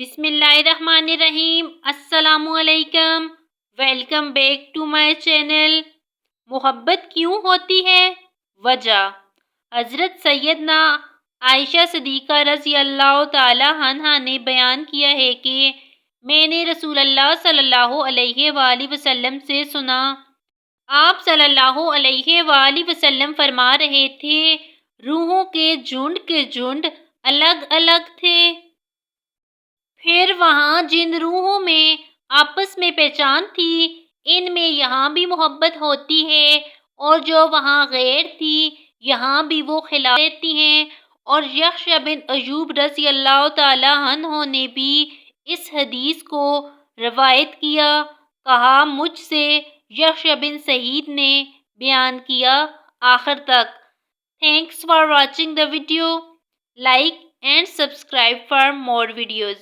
بسم اللہ الرحمن الرحیم۔ السلام علیکم۔ Welcome back to my channel. محبت کیوں ہوتی ہے؟ وجہ: حضرت سیدنا عائشہ صدیقہ رضی اللہ تعالی عنہا نے بیان کیا ہے کہ میں نے رسول اللہ صلی اللہ علیہ وآلہ وسلم سے سنا۔ آپ صلی اللہ علیہ وآلہ وسلم فرما رہے تھے، روحوں کے جھنڈ الگ الگ تھے۔ پھر وہاں جن روحوں میں آپس میں پہچان تھی، ان میں یہاں بھی محبت ہوتی ہے، اور جو وہاں غیر تھی، یہاں بھی وہ خلا دیتی ہیں۔ اور یحییٰ بن ایوب رضی اللہ تعالی عنہ نے بھی اس حدیث کو روایت کیا۔ کہا، مجھ سے یحییٰ بن سعید نے بیان کیا۔ آخر تک۔ Thanks for watching the video. Like and subscribe for more videos.